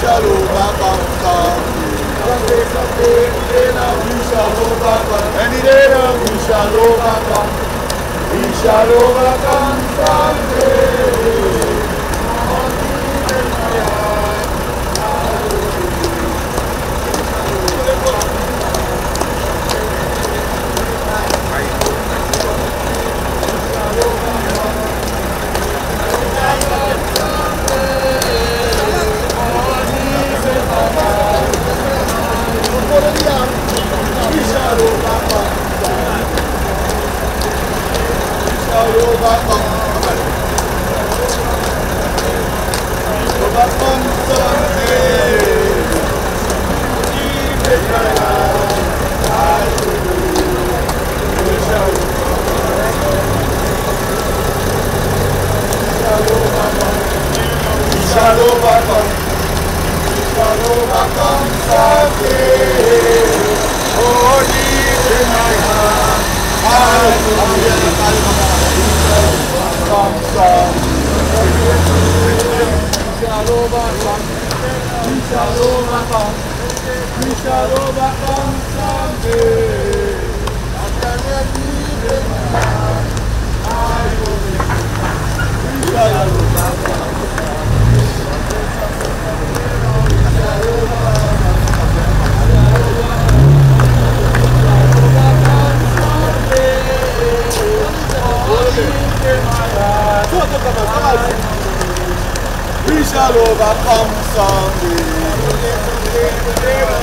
shall overcome someday. Someday, we shall overcome. Any day now, we shall overcome. We shall overcome someday. We shall overcome someday. We shall overcome.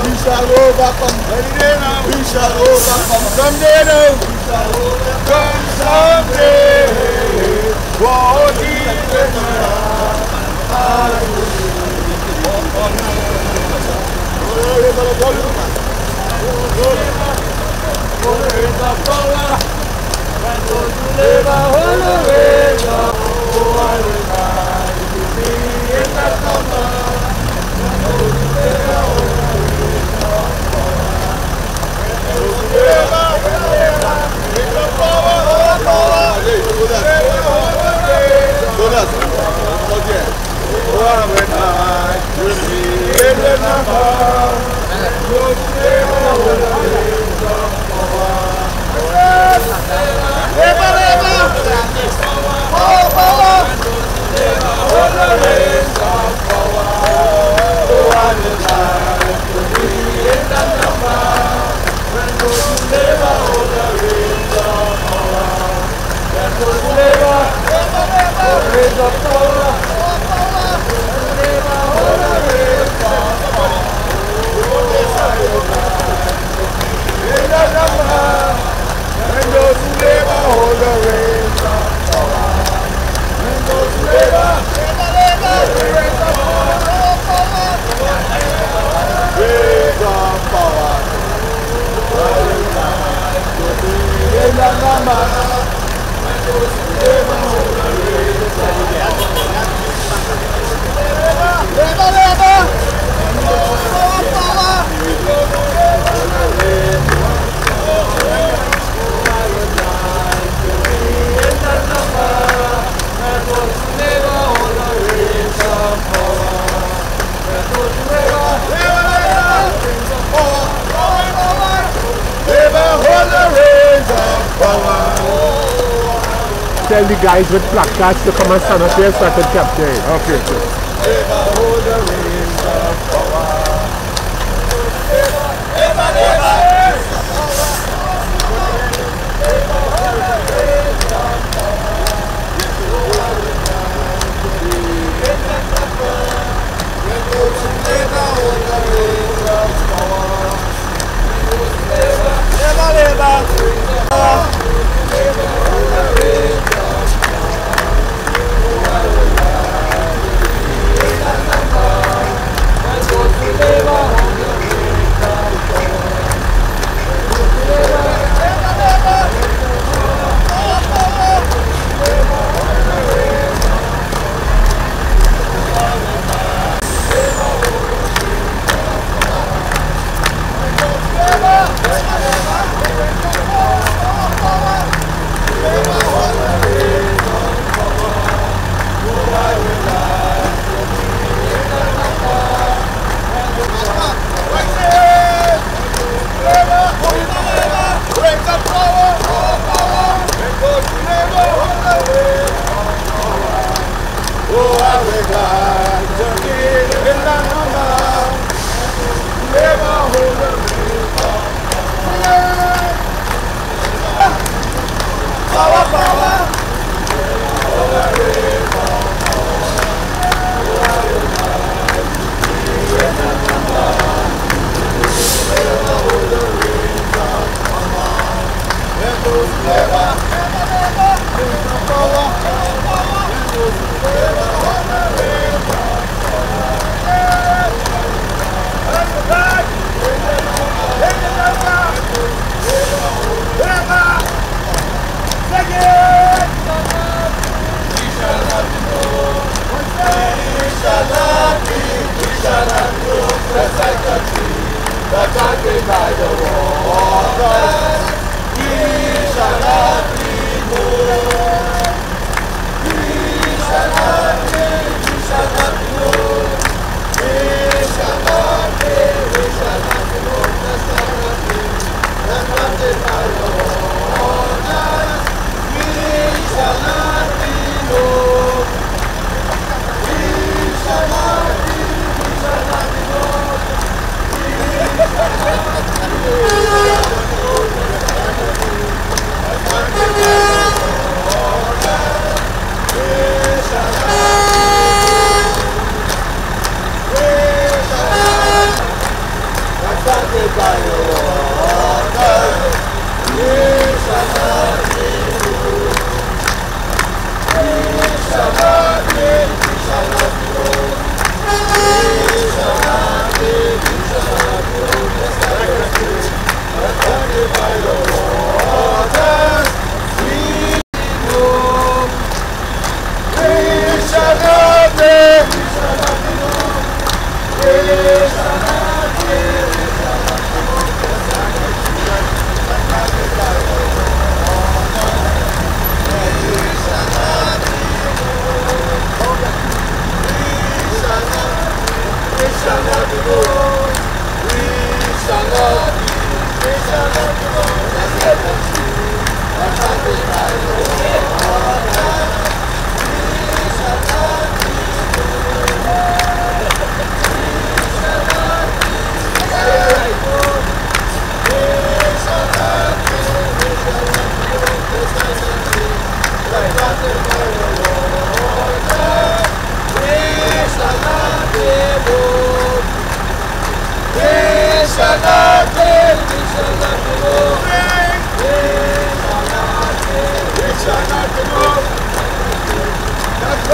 We shall overcome someday. Now we shall overcome someday. What is the Tell the guys with placards to come and stand up here so I can capture it. Okay, sir. Hold the reins of power.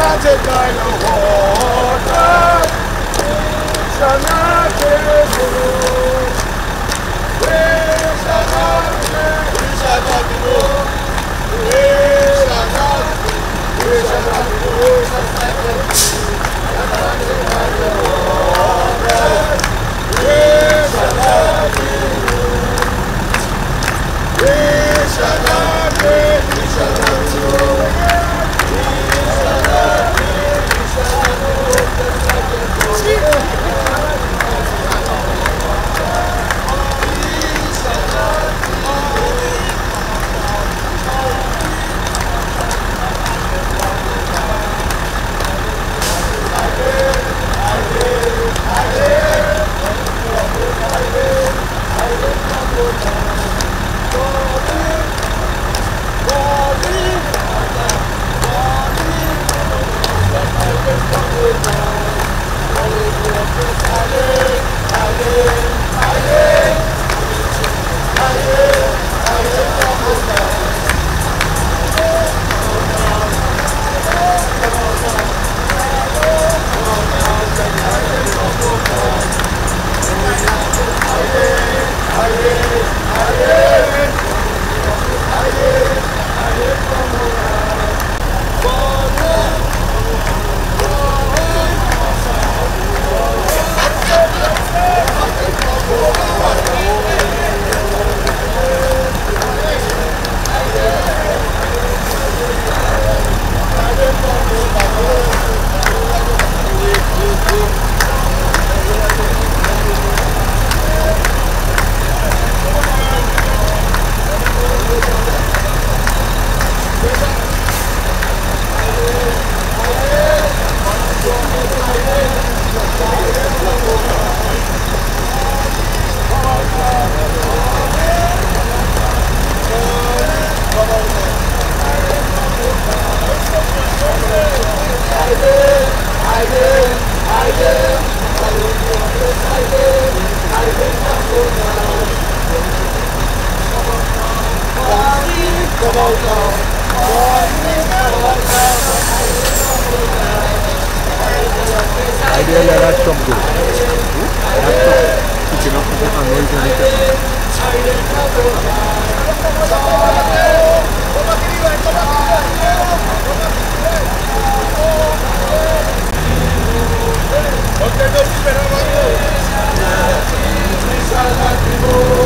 planted by the water, shall not be moved. We shall not be moved. We shall not be moved. We shall not be moved. Planted by the water, we shall not be moved. We shall not be moved. We shall not be moved.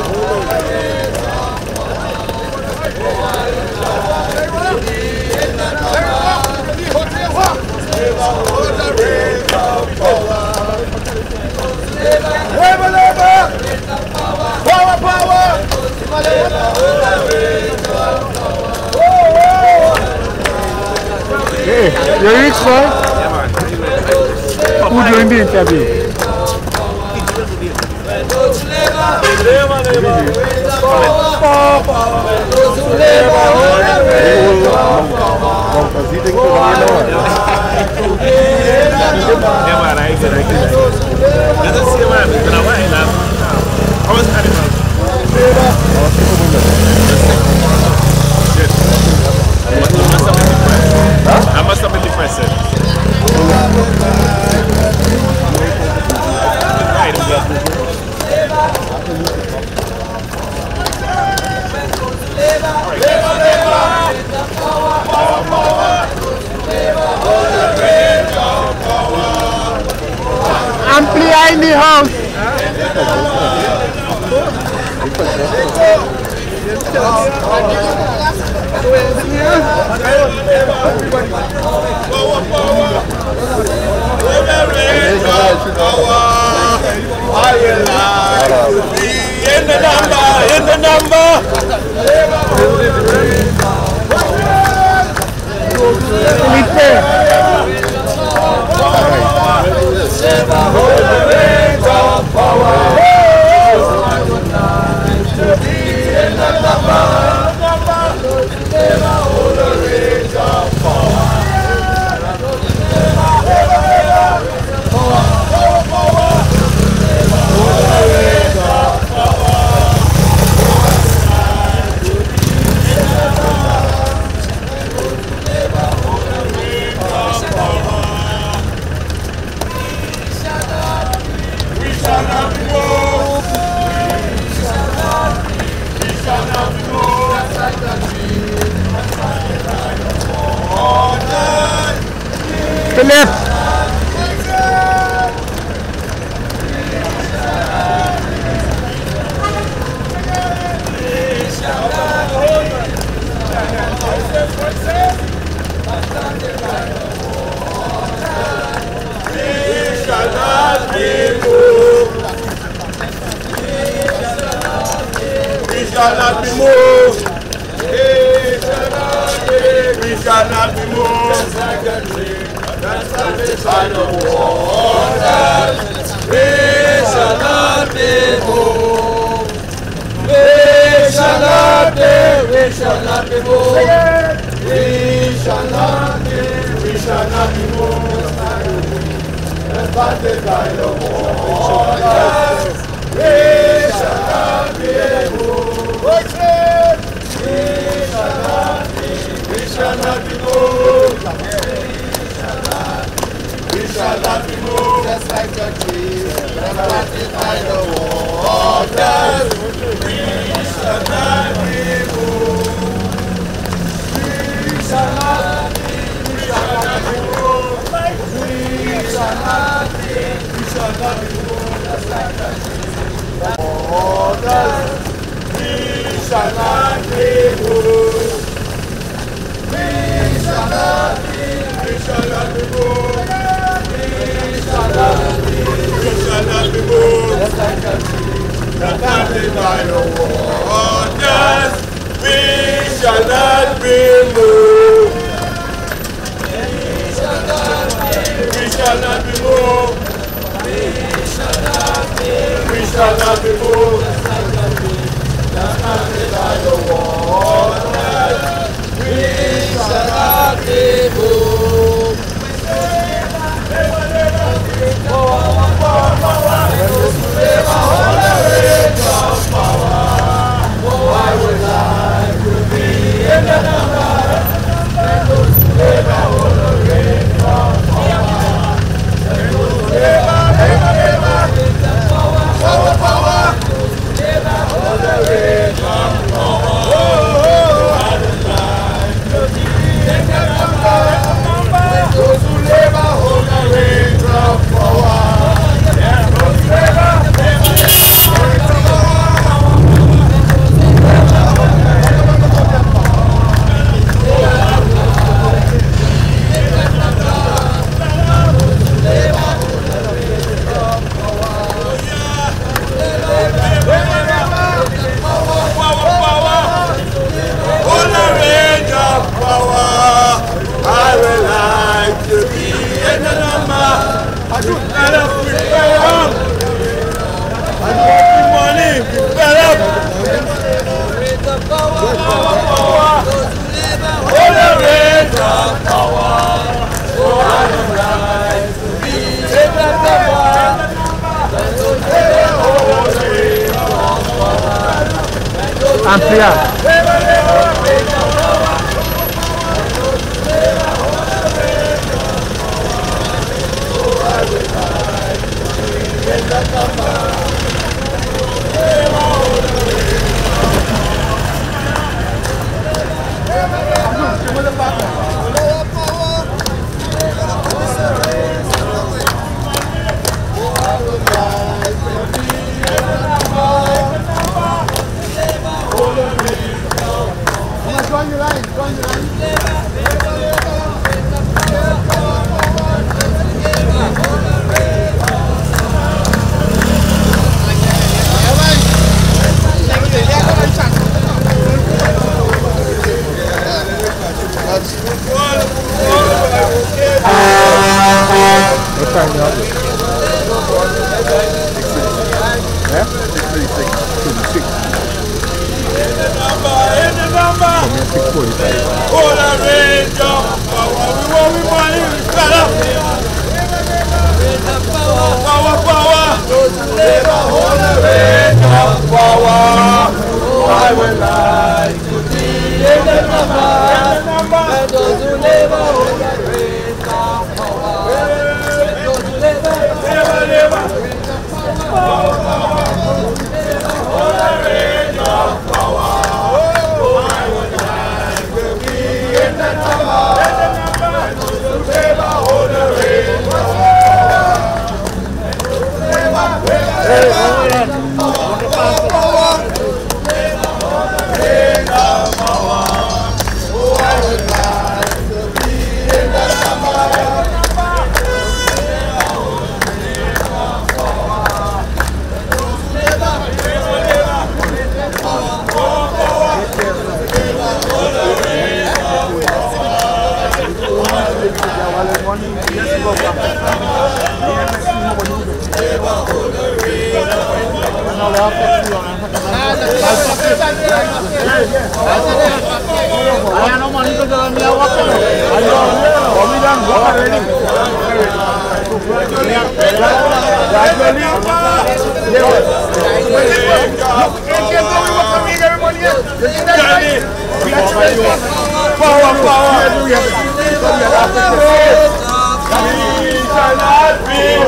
Oh, You rich, boy? Yeah, man. Who doing the interview? Yeah, man, I get it. Let's see, man. It's been a while now. How was animal? Shit. I must have been depressed. Amplia in the house. In the number. Philip. We shall not be moved. We shall not be moved. That's like the sign of waters. We shall not be moved. We shall not be moved. We shall not be moved. That's like the sign of waters. We shall not be moved. We shall not be moved. We shall not be moved. Just like the trees planted by the waters. We shall not be moved. We shall not be moved. We shall not be moved. We shall not be moved. Just like the trees waters. We shall not be moved. We shall not be moved. We shall not be moved. We shall not be moved. Just like the trees planted by the waters. We shall not be moved. We shall not be moved. We shall not be moved. We shall not be moved. Planted by the waters. We shall not be moved. Why would I be in the number? Let those who live out on the rain of power. Let those who live out, power. Amplia.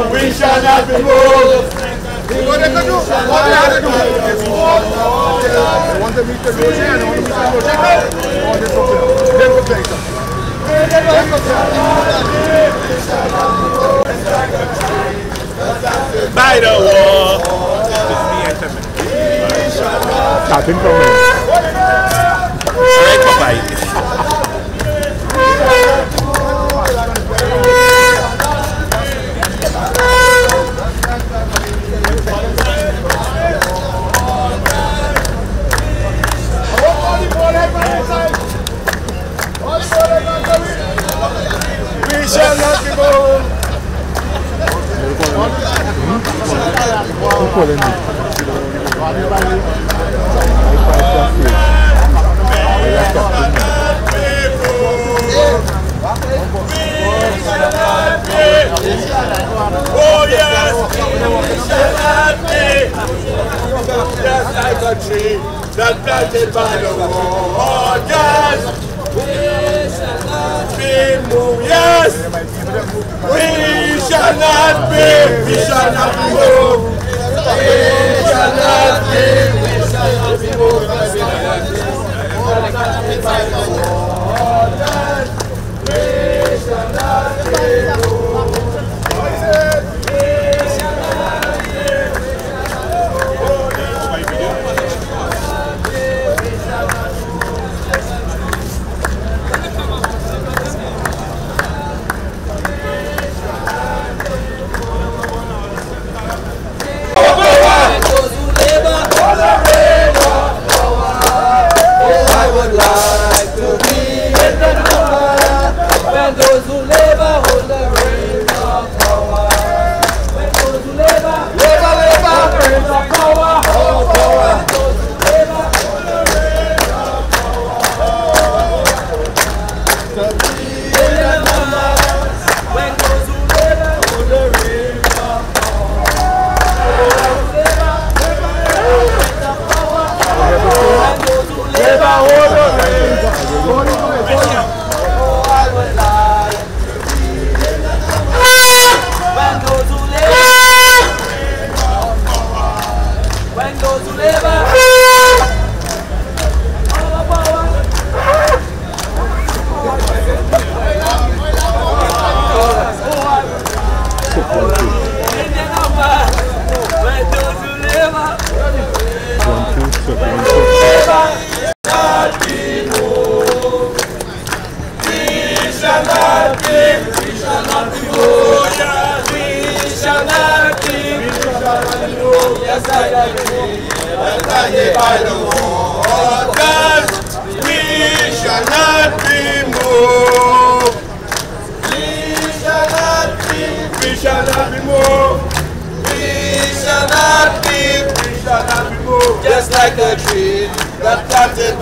We shall not be moved. What they do? What they have to do? They want to meet the Roger and they want to meet the Roger. Then go play them. By the wall. Starting from Right, Popeye. We shall not be moved. Oh yes, we shall not be. Just like a tree that planted by the waters. We shall not be moved. Yes, we shall not be. We shall not be moved. We shall not be. We shall not be moved. By the waters. We shall not be moved.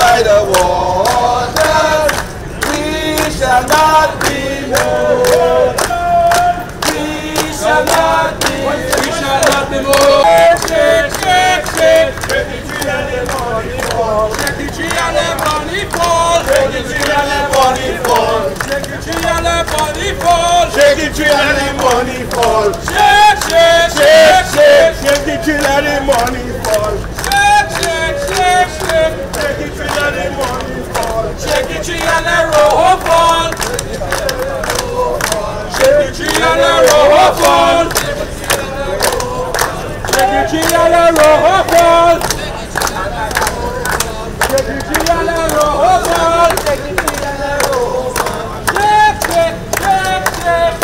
by the waters, we shall not be moved. We shall not be moved. Shake, shake, shake. Shake the tree and the money fall. Shake the tree and the money fall. Shake the tree and the money fall. Shake the tree and the money fall. Shake the tree and the money fall. Shake, shake, shake, shake. Shake the tree and the money fall. Shake, shake, shake, shake. Shake the tree and the money fall. Shake the tree and the roll fall. Shake the tree and the roll fall. Shake the tree and the roll fall. Shake the tree and the roll fall. Shake the tree and the roll fall. Shake, shake, shake, shake.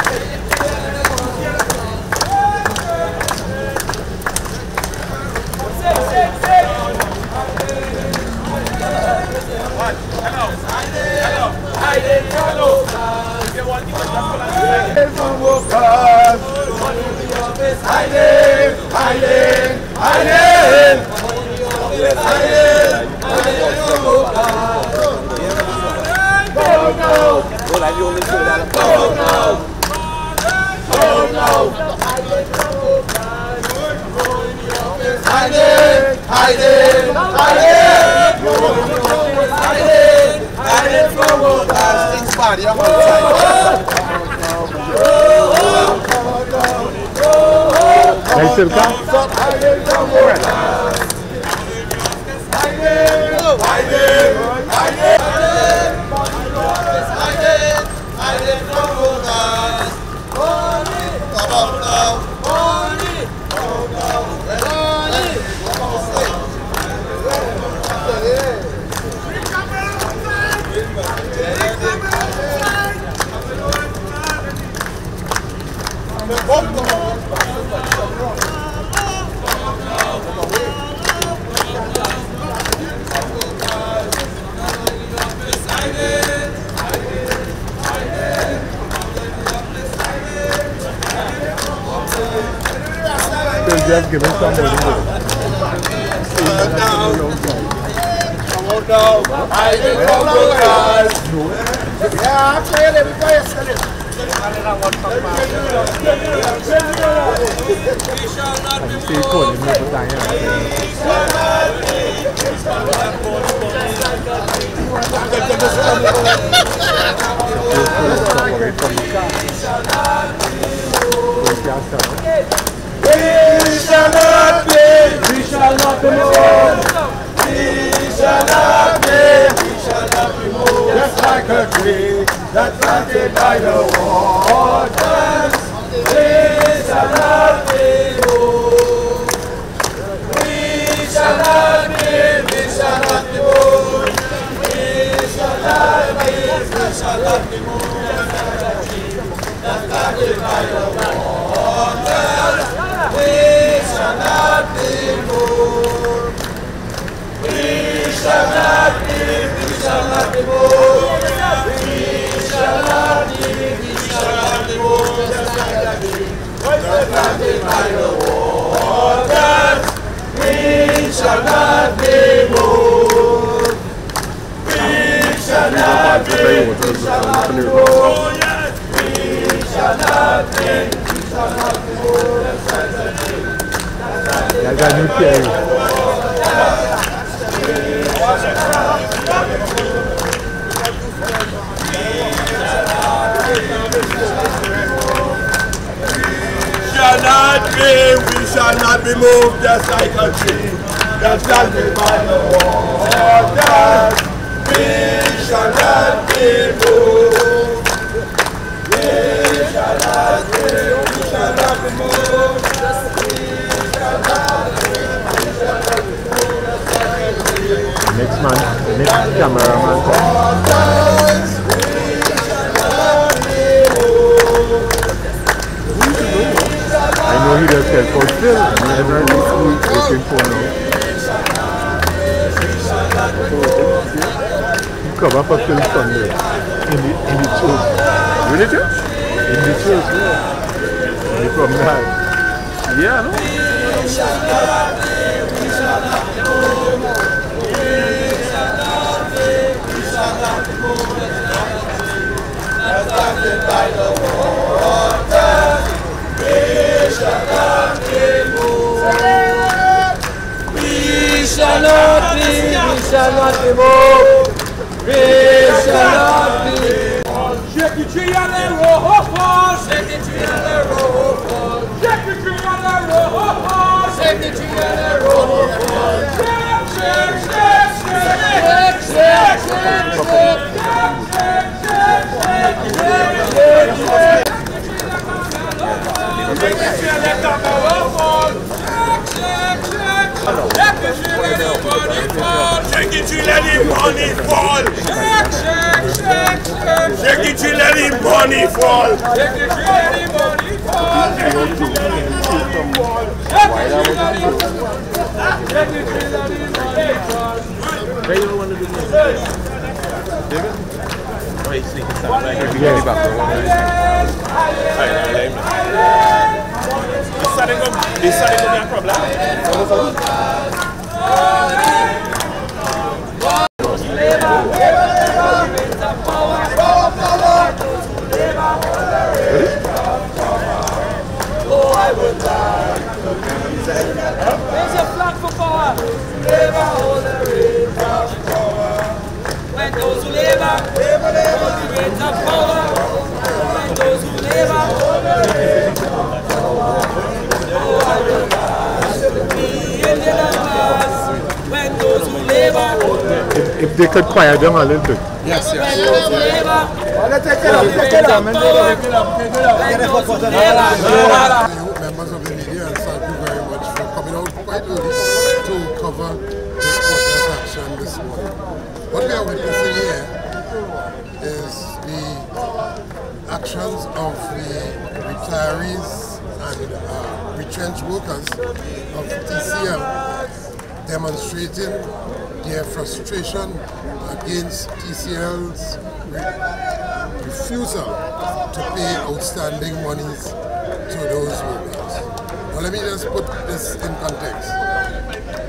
Shake, shake, shake. Hello. Just give me some money. I didn't come guys. Yeah, I'm saying everybody is selling. We shall not be moved. We shall not be moved. Just like a tree that's planted by the waters. We shall not be moved. We shall not be moved. We shall not be moved. Just like a tree that's planted by the waters. We shall not be moved. We shall not be moved. We shall not be moved. We shall not be moved. Just like a tree planted by the waters. We shall not be moved. We shall not be moved. We shall not be moved. We shall not be moved. I got new cherry. We shall not be moved just like a tree that's planted by the waters. We shall not be moved. We shall not be moved. We shall not be moved. Next cameraman. I know he does help out still. Never looking for now. He cover for Phil Sunday in the church. Really, church? In the church, yeah. From that. Yeah, no? shall not be moved. We shall not be moved. Shake the tree and the roll fall. Shake the tree and the roll fall. Shake the tree and the roll fall. Shake the tree and the roll fall. Shake, shake, shake, shake, shake, shake, shake, shake, Shake it till let him money fall. Shake, shake, shake, shake. Shake it till let him money fall. Shake it till let him money fall. Shake it till let him money fall. Shake it till let him money fall. Where you want to do this? David? Oh, he's sneaking something right here. Yeah, back This Saturday going to be a problem. Raise your flag for power. Never hold the reins of power. When those who labor, hold the reins of power. When those who labor, hold the reins of power. Oh, I will pass. The Indian pass. When those who labor, if they could quiet them a little bit. yes, yes. When those who labor, Let's take it up, take it up, man. Take it up, take it up. when those who labor. Members of the media, and thank you very much for coming out quite early to cover this protest action this morning. What we are witnessing here is the actions of the retirees and retrenched workers of TCL demonstrating their frustration against TCL's refusal to pay outstanding monies to those workers. Now let me just put this in context.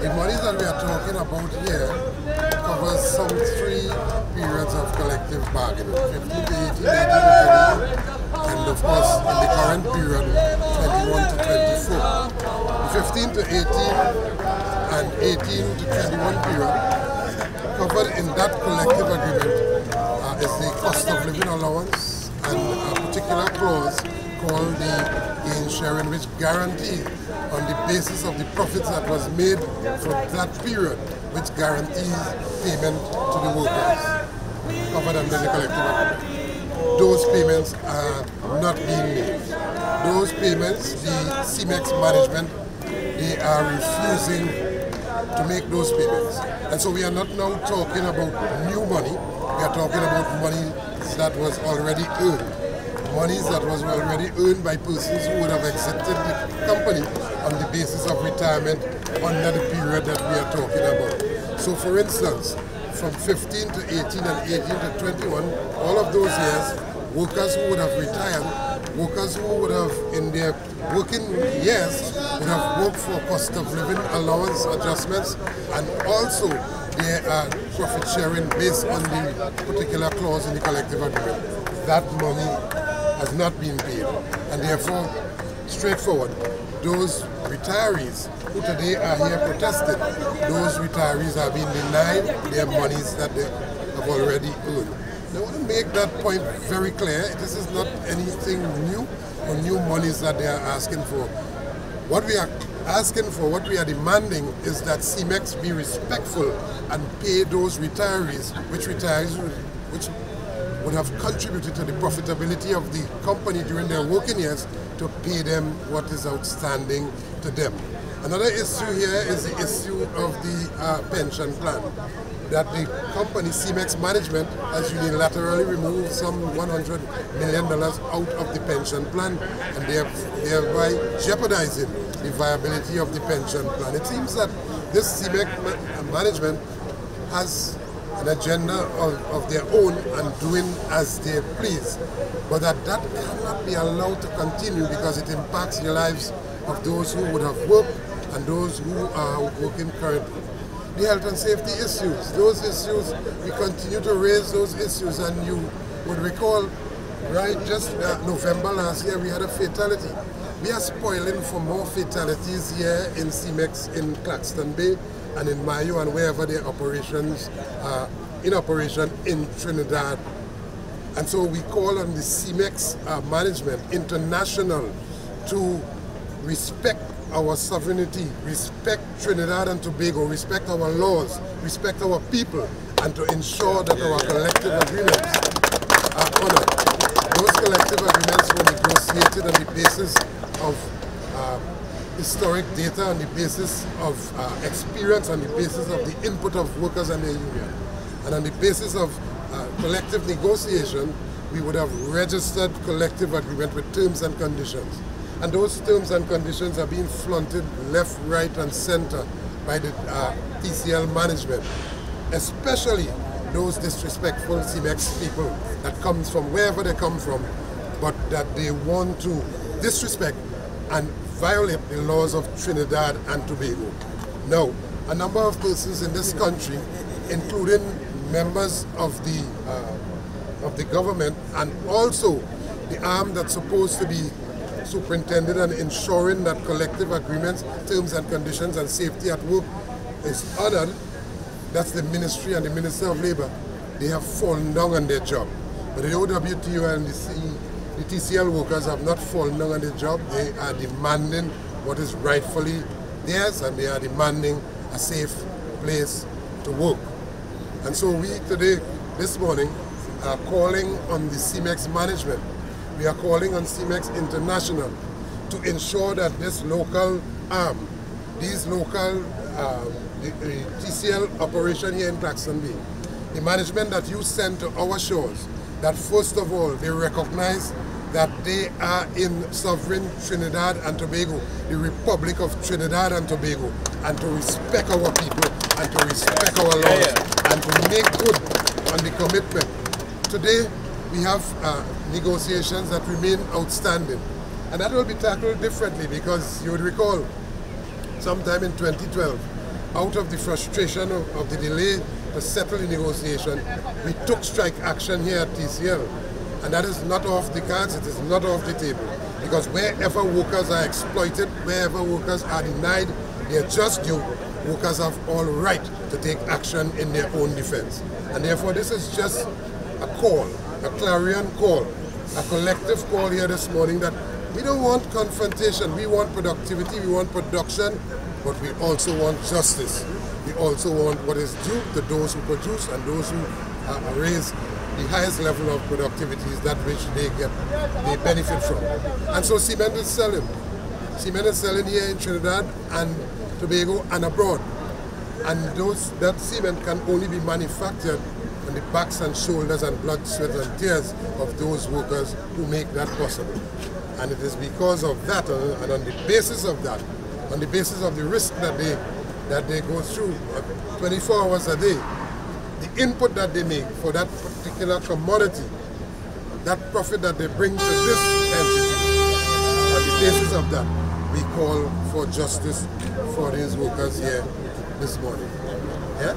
The monies that we are talking about here covers some 3 periods of collective bargaining, 15 to 18, 18 to 21, and of course in the current period, 21 to 24. The 15 to 18 and 18 to 21 period covered in that collective agreement is the cost of living allowance and a particular clause called the gain sharing, which guarantees on the basis of the profits that was made for that period, which guarantees payment to the workers covered under the collective agreement. Those payments are not being made. Those payments, the CMEX management, they are refusing to make those payments. And so we are not now talking about new money, we are talking about money that was already earned. Monies that was already earned by persons who would have exited the company on the basis of retirement under the period that we are talking about. So for instance, from 15 to 18 and 18 to 21, all of those years, workers who would have retired, workers who would have in their working years would have worked for cost of living allowance adjustments, and also their profit sharing based on the particular clause in the collective agreement. That money has not been paid, and therefore, straightforward, those retirees who today are here protesting, those retirees are being denied their monies that they have already earned. I want to make that point very clear. This is not anything new or new monies that they are asking for. What we are asking for, what we are demanding is that CMEX be respectful and pay those retirees, which would have contributed to the profitability of the company during their working years, to pay them what is outstanding to them. Another issue here is the issue of the pension plan. That the company, CMEX management, has unilaterally removed some $100 million out of the pension plan, and thereby jeopardizing the viability of the pension plan. It seems that this CMEX management has an agenda of their own and doing as they please, but that cannot be allowed to continue because it impacts the lives of those who would have worked and those who are working currently. The health and safety issues, those issues, we continue to raise those issues, and you would recall, right, just November last year we had a fatality. We are spoiling for more fatalities here in CMEX in Claxton Bay. and in Mayo and wherever their operations are in operation in Trinidad. And so we call on the CIMEX management international to respect our sovereignty, respect Trinidad and Tobago, respect our laws, respect our people, and to ensure that our collective agreements are honored. Those collective agreements were negotiated on the basis of historic data, on the basis of experience, on the basis of the input of workers and their union. And on the basis of collective negotiation, we would have registered collective agreement with terms and conditions. And those terms and conditions are being flaunted left, right, and center by the TCL management, especially those disrespectful CIMEX people that comes from wherever they come from, but that they want to disrespect and violate the laws of Trinidad and Tobago. Now, a number of persons in this country, including members of the government and also the arm that's supposed to be superintending and ensuring that collective agreements, terms and conditions and safety at work is honored, that's the ministry and the Minister of Labour. They have fallen down on their job. But the OWTO and the TCL workers have not fallen down on their job. They are demanding what is rightfully theirs, and they are demanding a safe place to work. And so we today, this morning, are calling on the CIMEX management. We are calling on CIMEX International to ensure that this local arm, these local the TCL operation here in Claxton Bay, the management that you send to our shores, that first of all they recognize that they are in sovereign Trinidad and Tobago, the Republic of Trinidad and Tobago, and to respect our people and to respect our laws and to make good on the commitment. Today we have negotiations that remain outstanding, and that will be tackled differently, because you would recall sometime in 2012, out of the frustration of the delay to settle the negotiation, we took strike action here at TCL. And that is not off the cards, it is not off the table. Because wherever workers are exploited, wherever workers are denied their just due, workers have all right to take action in their own defense. And therefore this is just a call, a clarion call, a collective call here this morning that we don't want confrontation, we want productivity, we want production, but we also want justice. We also want what is due to those who produce and those who raise the highest level of productivity is that which they benefit from. And so cement is selling. Cement is selling here in Trinidad and Tobago and abroad. And that cement can only be manufactured on the backs and shoulders and blood, sweat and tears of those workers who make that possible. And it is because of that and on the basis of that, on the basis of the risk that they go through 24 hours a day, the input that they make for that particular commodity, that profit that they bring to this entity, on the basis of that, we call for justice for these workers here this morning. Yeah?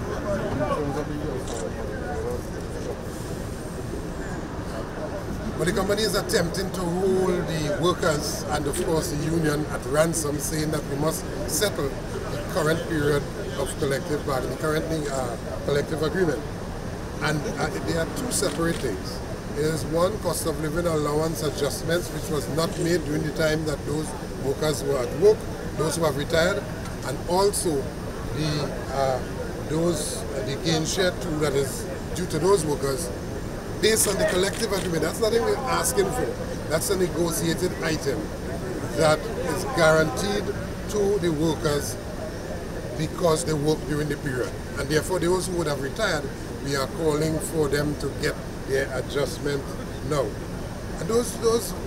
But the company is attempting to hold the workers and of course the union at ransom, saying that we must settle the current period of collective bargaining, currently collective agreement. And there are two separate things. There is one, cost of living allowance adjustments, which was not made during the time that those workers were at work, those who have retired, and also the gain share too that is due to those workers based on the collective agreement. That's nothing we're asking for. That's a negotiated item that is guaranteed to the workers because they work during the period. And therefore those who would have retired, we are calling for them to get their adjustment now. And those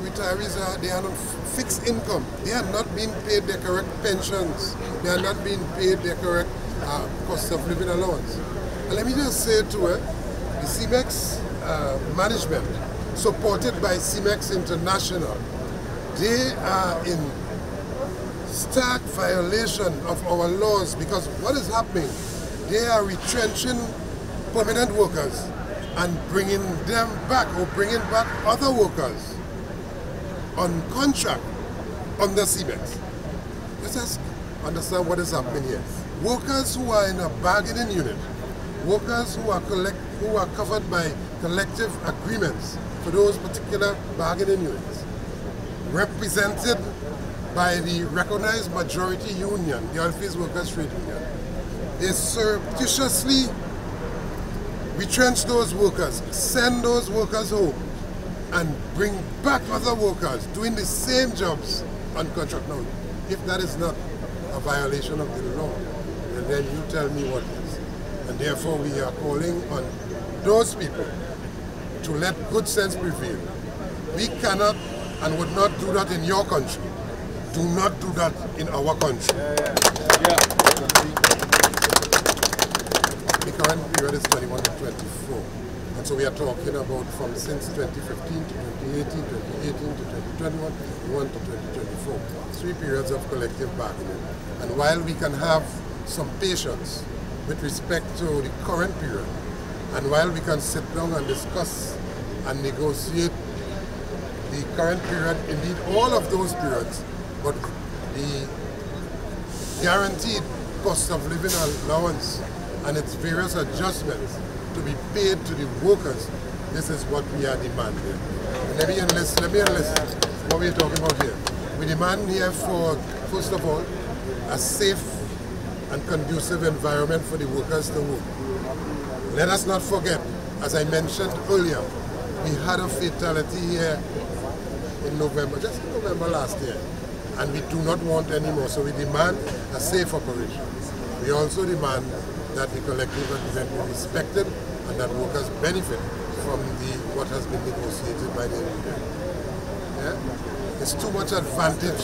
retirees they are on fixed income. They are not being paid their correct pensions. They are not being paid their correct cost of living allowance. And let me just say to the CIMEX management, supported by CIMEX International, they are in stark violation of our laws, because what is happening? They are retrenching permanent workers and bringing them back, or bringing back other workers on contract under CIMEX. Let's just understand what is happening here. workers who are in a bargaining unit, workers who are covered by collective agreements for those particular bargaining units, represented by the recognized majority union, the Oilfields Workers Trade Union, they surreptitiously retrench those workers, send those workers home, and bring back other workers doing the same jobs on contract. Now, if that is not a violation of the law, then you tell me what is. And therefore we are calling on those people to let good sense prevail. We cannot and would not do that in your country. Do not do that in our country. The current period is 21 to 24. And so we are talking about from since 2015 to 2018, 2018 to 2021, 2021 to 2024. 3 periods of collective bargaining. And while we can have some patience with respect to the current period, and while we can sit down and discuss and negotiate the current period, indeed all of those periods, but the guaranteed cost of living allowance and its various adjustments to be paid to the workers, this is what we are demanding. Let me enlist what we're talking about here. We demand here for, first of all, a safe and conducive environment for the workers to work. Let us not forget, as I mentioned earlier, we had a fatality here in November, just in November last year, and we do not want any more. So we demand a safe operation. We also demand that the collective agreement be respected and that workers benefit from what has been negotiated by the union. Yeah? It's too much advantage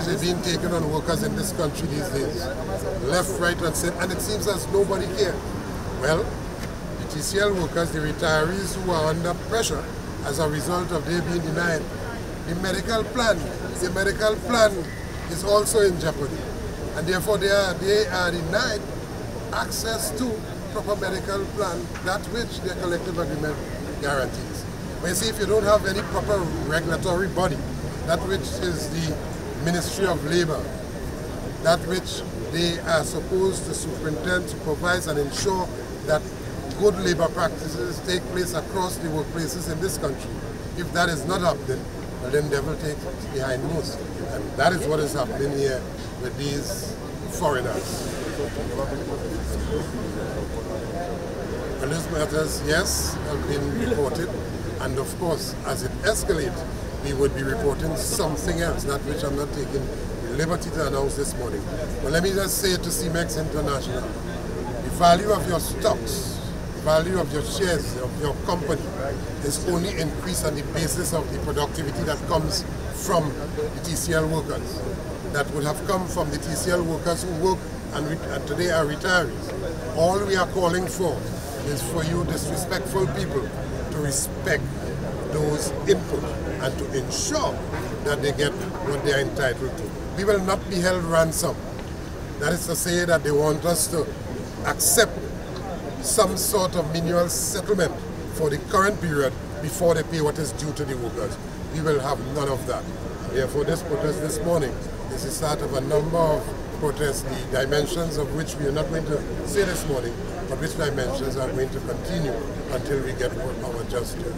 is being taken on workers in this country these days. Left, right, and center, and it seems as nobody cares. Well, the TCL workers, the retirees who are under pressure as a result of their being denied the medical plan is also in jeopardy, and therefore they are denied access to proper medical plan, that which their collective agreement guarantees. But you see, if you don't have any proper regulatory body, that which is the Ministry of Labor, that which they are supposed to superintend, supervise, and ensure that good labor practices take place across the workplaces in this country. If that is not happening, well, then devil takes behind most. And that is what is happening here with these foreigners. And these matters, yes, have been reported. And of course, as it escalates, we would be reporting something else, that which I'm not taking the liberty to announce this morning. But let me just say to CEMEX International, the value of your stocks, the value of your shares, of your company, is only increased on the basis of the productivity that comes from the TCL workers. That would have come from the TCL workers who work and today are retirees. All we are calling for is for you disrespectful people to respect those input and to ensure that they get what they are entitled to. We will not be held ransom. That is to say that they want us to accept some sort of menial settlement for the current period before they pay what is due to the workers. We will have none of that. Therefore, this protest this morning is the start of a number of protests, the dimensions of which we are not going to say this morning, but which dimensions are going to continue until we get our just due.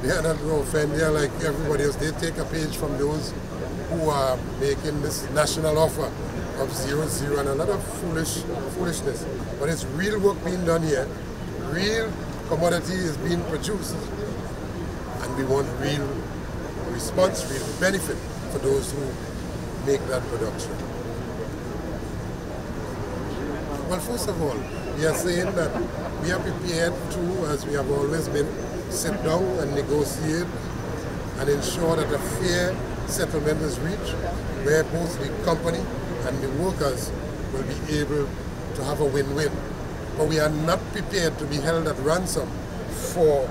They are not going to offend here like everybody else. They take a page from those who are making this national offer of 0-0 and a lot of foolishness. But it's real work being done here. Real commodity is being produced. And we want real response, real benefit for those who make that production. Well, first of all, we are saying that we are prepared to, as we have always been, sit down and negotiate and ensure that a fair settlement is reached where both the company and the workers will be able to have a win-win. But we are not prepared to be held at ransom for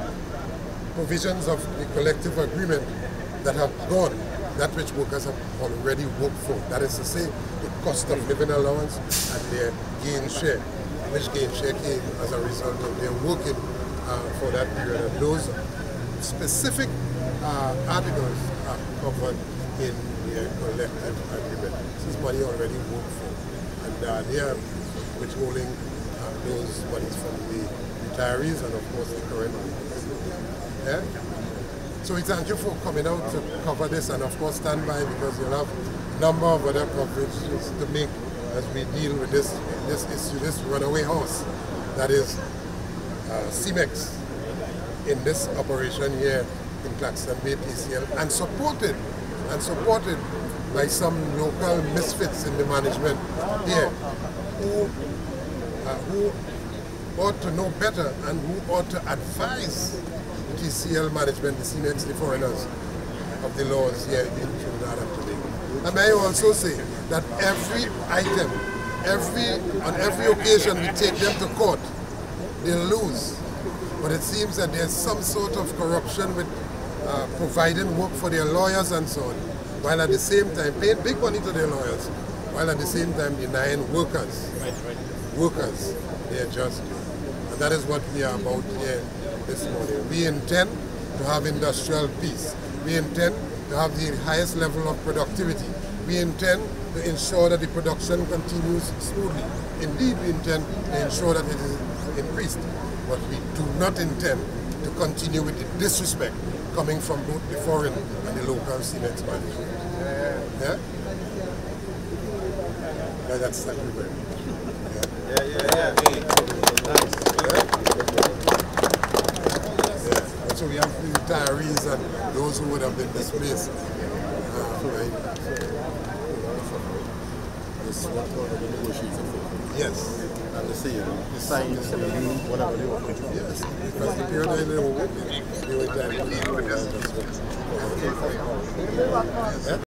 provisions of the collective agreement that have gone, that which workers have already worked for. That is to say, the cost of living allowance and their gain share, which gain share came as a result of their working for that period. And those specific articles are covered in collective agreement. This is money already worked for. And they are withholding those monies from the retirees and of course the current workers. Yeah? So we thank you for coming out to cover this, and of course stand by, because you'll have a number of other coverages to make as we deal with this issue, this runaway horse that is CEMEX in this operation here in Claxton Bay TCL, and supported by some local misfits in the management here who ought to know better and who ought to advise the TCL management, the CEMEX, the foreigners, of the laws here in Trinidad and Tobago. And may I also say that every item, on every occasion we take them to court, they lose. But it seems that there's some sort of corruption with providing work for their lawyers and so on, while at the same time paying big money to their lawyers, while at the same time denying workers their just due. And that is what we are about here this morning. We intend to have industrial peace. We intend to have the highest level of productivity. We intend to ensure that the production continues smoothly. Indeed, we intend to ensure that it is increased. But we do not intend to continue with the disrespect coming from both the foreign and the local CEMEX management. Yeah? That's everywhere. Yeah. So we have the retirees and those who would have been displaced. This is what the negotiation for. Yes. And the sign, whatever they want to do. Yes, because the period they were working, they were